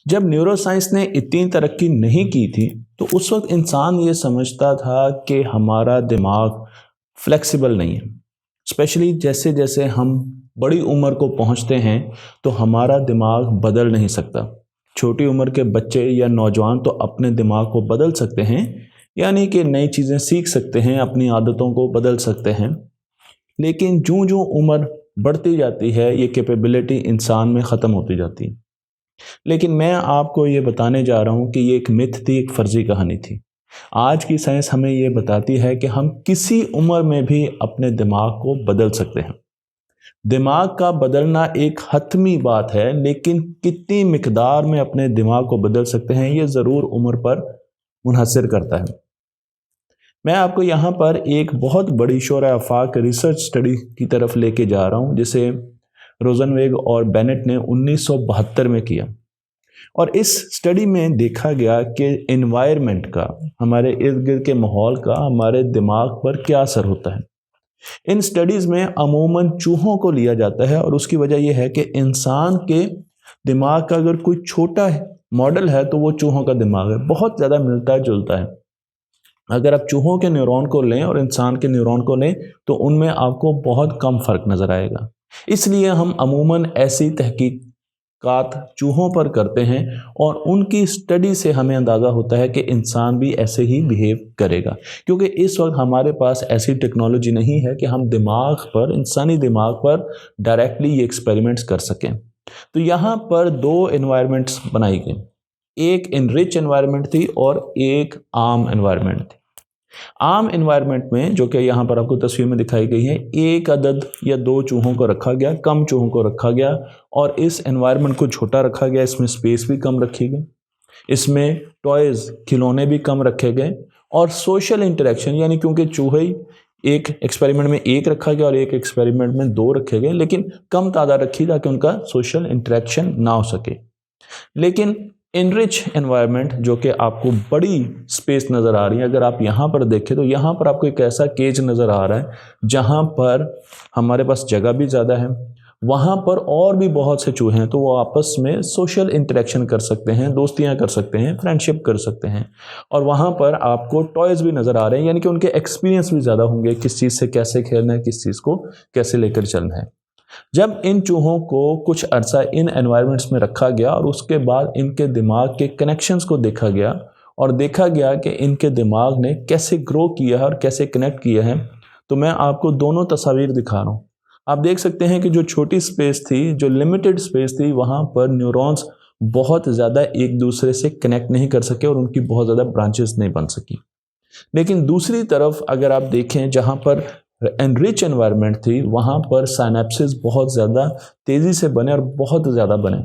जब neuro science ने इतनी तरक्की नहीं की थी तो उस वक्त इंसान ये समझता था कि हमारा दिमाग फ्लेक्सिबल नहीं है। स्पेशली जैसे जैसे हम बड़ी उम्र को पहुंचते हैं तो हमारा दिमाग बदल नहीं सकता। छोटी उम्र के बच्चे या नौजवान तो अपने दिमाग को बदल सकते हैं, यानी कि नई चीज़ें सीख सकते हैं, अपनी आदतों को बदल सकते हैं। लेकिन जो जो उम्र बढ़ती जाती है ये कैपेबिलिटी इंसान में ख़त्म होती जाती है। लेकिन मैं आपको ये बताने जा रहा हूँ कि ये एक मिथ थी, एक फर्जी कहानी थी। आज की साइंस हमें ये बताती है कि हम किसी उम्र में भी अपने दिमाग को बदल सकते हैं। दिमाग का बदलना एक हतमी बात है, लेकिन कितनी मिकदार में अपने दिमाग को बदल सकते हैं ये ज़रूर उम्र पर मुनहसर करता है। मैं आपको यहाँ पर एक बहुत बड़ी शोरा आफाक रिसर्च स्टडी की तरफ लेके जा रहा हूँ, जिसे रोजनवेग और बेनेट ने 1972 में किया। और इस स्टडी में देखा गया कि एनवायरनमेंट का, हमारे इर्द गिर्द के माहौल का हमारे दिमाग पर क्या असर होता है। इन स्टडीज़ में अमूमन चूहों को लिया जाता है और उसकी वजह यह है कि इंसान के दिमाग का अगर कोई छोटा मॉडल है तो वो चूहों का दिमाग है, बहुत ज़्यादा मिलता जुलता है। अगर आप चूहों के न्यूरॉन को लें और इंसान के न्यूरॉन को लें तो उनमें आपको बहुत कम फ़र्क नज़र आएगा। इसलिए हम अमूमन ऐसी तहकीकात चूहों पर करते हैं और उनकी स्टडी से हमें अंदाज़ा होता है कि इंसान भी ऐसे ही बिहेव करेगा, क्योंकि इस वक्त हमारे पास ऐसी टेक्नोलॉजी नहीं है कि हम दिमाग पर, इंसानी दिमाग पर डायरेक्टली ये एक्सपेरिमेंट्स कर सकें। तो यहाँ पर दो एनवायरनमेंट्स बनाई गई, एक इनरिच एनवायरनमेंट थी और एक आम एनवायरनमेंट थी। आम एनवायरनमेंट में, जो कि यहाँ पर आपको तस्वीर में दिखाई गई है, एक अदद या दो चूहों को रखा गया, कम चूहों को रखा गया और इस एनवायरनमेंट को छोटा रखा गया। इसमें स्पेस भी कम रखी गई, इसमें टॉयज़, खिलौने भी कम रखे गए और सोशल इंटरेक्शन, यानी क्योंकि चूहे एक एक्सपेरिमेंट में एक रखा गया और एक एक्सपेरिमेंट में दो रखे गए, लेकिन कम तादाद रखी ताकि उनका सोशल इंटरेक्शन ना हो सके। लेकिन इनरिच एनवायरनमेंट, जो कि आपको बड़ी स्पेस नज़र आ रही है, अगर आप यहाँ पर देखें तो यहाँ पर आपको एक ऐसा केज नज़र आ रहा है जहाँ पर हमारे पास जगह भी ज़्यादा है, वहाँ पर और भी बहुत से चूहे हैं, तो वो आपस में सोशल इंटरेक्शन कर सकते हैं, दोस्तियाँ कर सकते हैं, फ्रेंडशिप कर सकते हैं। और वहाँ पर आपको टॉयज़ भी नज़र आ रहे हैं, यानी कि उनके एक्सपीरियंस भी ज़्यादा होंगे, किस चीज़ से कैसे खेलना है, किस चीज़ को कैसे लेकर चलना है। जब इन चूहों को कुछ अरसा इन एनवायरनमेंट्स में रखा गया और उसके बाद इनके दिमाग के कनेक्शंस को देखा गया और देखा गया कि इनके दिमाग ने कैसे ग्रो किया है और कैसे कनेक्ट किया है, तो मैं आपको दोनों तस्वीर दिखा रहा हूँ। आप देख सकते हैं कि जो छोटी स्पेस थी, जो लिमिटेड स्पेस थी, वहाँ पर न्यूरॉन्स बहुत ज़्यादा एक दूसरे से कनेक्ट नहीं कर सके और उनकी बहुत ज़्यादा ब्रांचेस नहीं बन सकी। लेकिन दूसरी तरफ अगर आप देखें, जहाँ पर एनरिच एनवायरनमेंट थी, वहाँ पर साइनेप्सिस बहुत ज़्यादा तेज़ी से बने और बहुत ज़्यादा बने।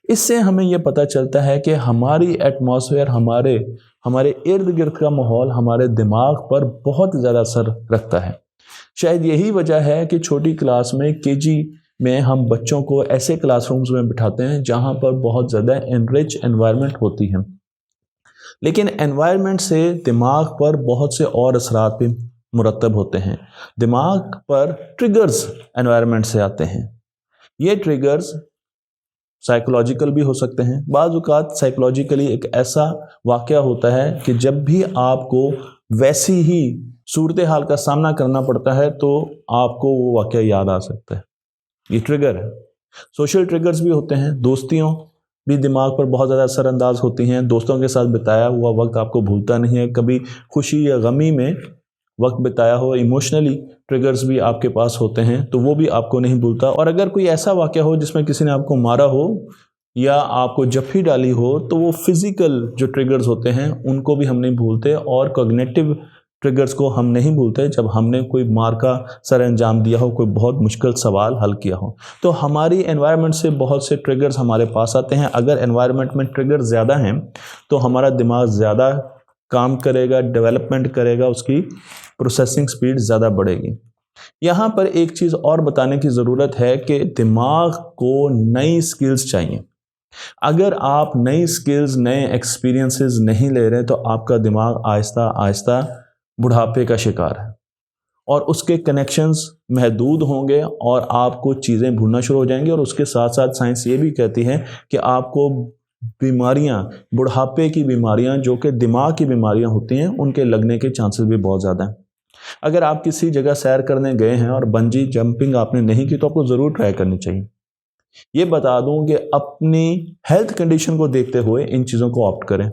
इससे हमें यह पता चलता है कि हमारी एटमॉस्फेयर, हमारे इर्द गिर्द का माहौल हमारे दिमाग पर बहुत ज़्यादा असर रखता है। शायद यही वजह है कि छोटी क्लास में, केजी में, हम बच्चों को ऐसे क्लासरूम्स में बिठाते हैं जहाँ पर बहुत ज़्यादा एनरिच एनवायरनमेंट होती है। लेकिन एनवायरनमेंट से दिमाग पर बहुत से और असरात भी मुरतब होते हैं। दिमाग पर ट्रिगर्स एनवायरनमेंट से आते हैं। ये ट्रिगर्स साइकोलॉजिकल भी हो सकते हैं। बाज़ औक़ात साइकोलॉजिकली एक ऐसा वाक़या होता है कि जब भी आपको वैसी ही सूरत हाल का सामना करना पड़ता है तो आपको वो वाक़या याद आ सकता है। ये ट्रिगर है। सोशल ट्रिगर्स भी होते हैं। दोस्तियों भी दिमाग पर बहुत ज़्यादा असरअंदाज होती हैं। दोस्तों के साथ बिताया हुआ वक्त आपको भूलता नहीं है। कभी खुशी या गमी में वक्त बिताया हो, इमोशनली ट्रिगर्स भी आपके पास होते हैं, तो वो भी आपको नहीं भूलता। और अगर कोई ऐसा वाक़या हो जिसमें किसी ने आपको मारा हो या आपको जफ्फी डाली हो, तो वो फिज़िकल जो ट्रिगर्स होते हैं उनको भी हम नहीं भूलते और कॉग्निटिव ट्रिगर्स को हम नहीं भूलते जब हमने कोई मार का सर अंजाम दिया हो, कोई बहुत मुश्किल सवाल हल किया हो। तो हमारी एनवायरनमेंट से बहुत से ट्रिगर्स हमारे पास आते हैं। अगर एनवायरनमेंट में ट्रिगर ज़्यादा हैं तो हमारा दिमाग ज़्यादा काम करेगा, डेवलपमेंट करेगा, उसकी प्रोसेसिंग स्पीड ज़्यादा बढ़ेगी। यहाँ पर एक चीज़ और बताने की ज़रूरत है कि दिमाग को नई स्किल्स चाहिए। अगर आप नई स्किल्स, नए एक्सपीरियंसेस नहीं ले रहे तो आपका दिमाग आहिस्ता आहिस्ता बुढ़ापे का शिकार है और उसके कनेक्शंस महदूद होंगे और आपको चीज़ें भूलना शुरू हो जाएंगी। और उसके साथ साथ साइंस ये भी कहती है कि आपको बीमारियां, बुढ़ापे की बीमारियां जो कि दिमाग की बीमारियां होती हैं, उनके लगने के चांसेस भी बहुत ज़्यादा हैं। अगर आप किसी जगह सैर करने गए हैं और बंजी जंपिंग आपने नहीं की तो आपको ज़रूर ट्राई करनी चाहिए। ये बता दूं कि अपनी हेल्थ कंडीशन को देखते हुए इन चीज़ों को ऑप्ट करें।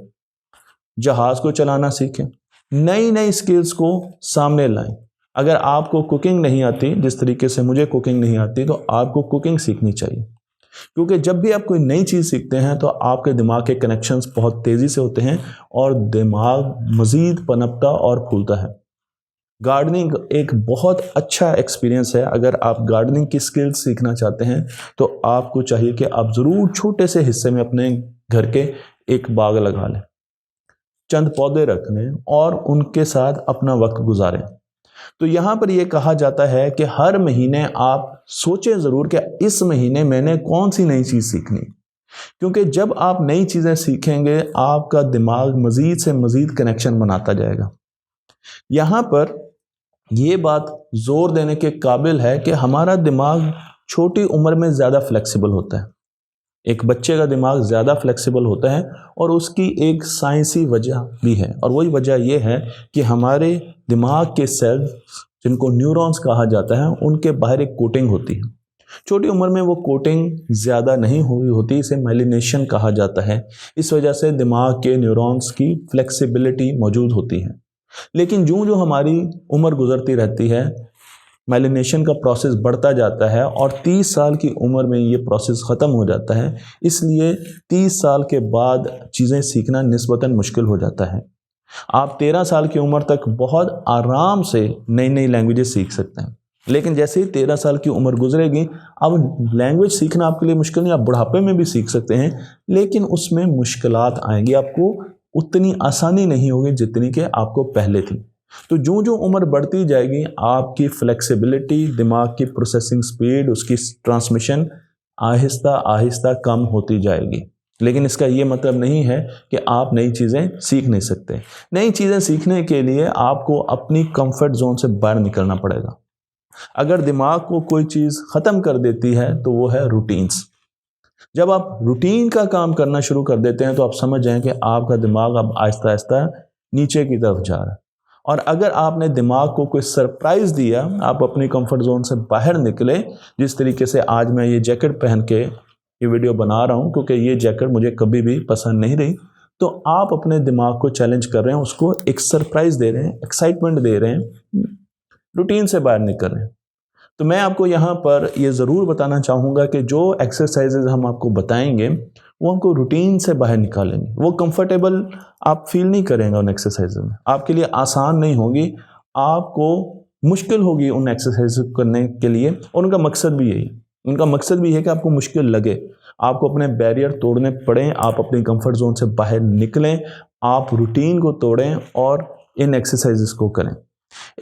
जहाज़ को चलाना सीखें, नई नई स्किल्स को सामने लाएं। अगर आपको कुकिंग नहीं आती, जिस तरीके से मुझे कुकिंग नहीं आती, तो आपको कुकिंग सीखनी चाहिए, क्योंकि जब भी आप कोई नई चीज़ सीखते हैं तो आपके दिमाग के कनेक्शंस बहुत तेज़ी से होते हैं और दिमाग मज़ीद पनपता और फूलता है। गार्डनिंग एक बहुत अच्छा एक्सपीरियंस है। अगर आप गार्डनिंग की स्किल्स सीखना चाहते हैं तो आपको चाहिए कि आप ज़रूर छोटे से हिस्से में अपने घर के एक बाग लगा लें, चंद पौधे रख लें और उनके साथ अपना वक्त गुजारें। तो यहाँ पर यह कहा जाता है कि हर महीने आप सोचें ज़रूर कि इस महीने मैंने कौन सी नई चीज़ सीखनी, क्योंकि जब आप नई चीज़ें सीखेंगे आपका दिमाग मज़ीद से मज़ीद कनेक्शन बनाता जाएगा। यहाँ पर यह बात जोर देने के काबिल है कि हमारा दिमाग छोटी उम्र में ज़्यादा फ्लेक्सिबल होता है। एक बच्चे का दिमाग ज़्यादा फ्लेक्सिबल होता है और उसकी एक साइंसी वजह भी है, और वही वजह यह है कि हमारे दिमाग के सेल्स, जिनको न्यूरॉन्स कहा जाता है, उनके बाहर एक कोटिंग होती है। छोटी उम्र में वो कोटिंग ज़्यादा नहीं हुई होती, इसे माइलिनेशन कहा जाता है। इस वजह से दिमाग के न्यूरॉन्स की फ्लेक्सिबिलिटी मौजूद होती है। लेकिन जो हमारी उम्र गुजरती रहती है, माइलिनेशन का प्रोसेस बढ़ता जाता है और 30 साल की उम्र में ये प्रोसेस ख़त्म हो जाता है। इसलिए 30 साल के बाद चीज़ें सीखना निस्बतन मुश्किल हो जाता है। आप 13 साल की उम्र तक बहुत आराम से नई नई लैंग्वेजेस सीख सकते हैं, लेकिन जैसे ही 13 साल की उम्र गुजरेगी, अब लैंग्वेज सीखना आपके लिए मुश्किल नहीं। आप बुढ़ापे में भी सीख सकते हैं, लेकिन उसमें मुश्किलात आएंगी, आपको उतनी आसानी नहीं होगी जितनी कि आपको पहले थी। तो जो उम्र बढ़ती जाएगी, आपकी फ्लेक्सिबिलिटी, दिमाग की प्रोसेसिंग स्पीड, उसकी ट्रांसमिशन आहिस्ता आहिस्ता कम होती जाएगी। लेकिन इसका ये मतलब नहीं है कि आप नई चीज़ें सीख नहीं सकते। नई चीज़ें सीखने के लिए आपको अपनी कंफर्ट जोन से बाहर निकलना पड़ेगा। अगर दिमाग को कोई चीज़ ख़त्म कर देती है तो वो है रूटीन्स। जब आप रूटीन का काम करना शुरू कर देते हैं तो आप समझ जाएं कि आपका दिमाग अब आहिस्ता आहिस्ता नीचे की तरफ जा रहा है। और अगर आपने दिमाग को कोई सरप्राइज़ दिया, आप अपनी कंफर्ट जोन से बाहर निकले, जिस तरीके से आज मैं ये जैकेट पहन के ये वीडियो बना रहा हूँ, क्योंकि ये जैकेट मुझे कभी भी पसंद नहीं रही, तो आप अपने दिमाग को चैलेंज कर रहे हैं, उसको एक सरप्राइज़ दे रहे हैं, एक्साइटमेंट दे रहे हैं, रूटीन से बाहर निकल रहे हैं। तो मैं आपको यहाँ पर ये ज़रूर बताना चाहूँगा कि जो एक्सरसाइजेज हम आपको बताएंगे वो हमको रूटीन से बाहर निकालेंगे। वो कंफर्टेबल आप फील नहीं करेंगे उन एक्सरसाइज में, आपके लिए आसान नहीं होगी, आपको मुश्किल होगी उन एक्सरसाइज करने के लिए। और उनका मकसद भी यही है कि आपको मुश्किल लगे, आपको अपने बैरियर तोड़ने पड़ें, आप अपनी कंफर्ट जोन से बाहर निकलें, आप रूटीन को तोड़ें और इन एक्सरसाइजेस को करें।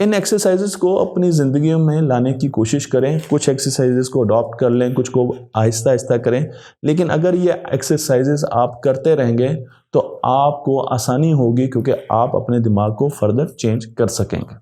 इन एक्सरसाइजेस को अपनी ज़िंदगी में लाने की कोशिश करें। कुछ एक्सरसाइजेस को अडॉप्ट कर लें, कुछ को आहिस्ता आहिस्ता करें। लेकिन अगर ये एक्सरसाइजेस आप करते रहेंगे तो आपको आसानी होगी, क्योंकि आप अपने दिमाग को फर्दर चेंज कर सकेंगे।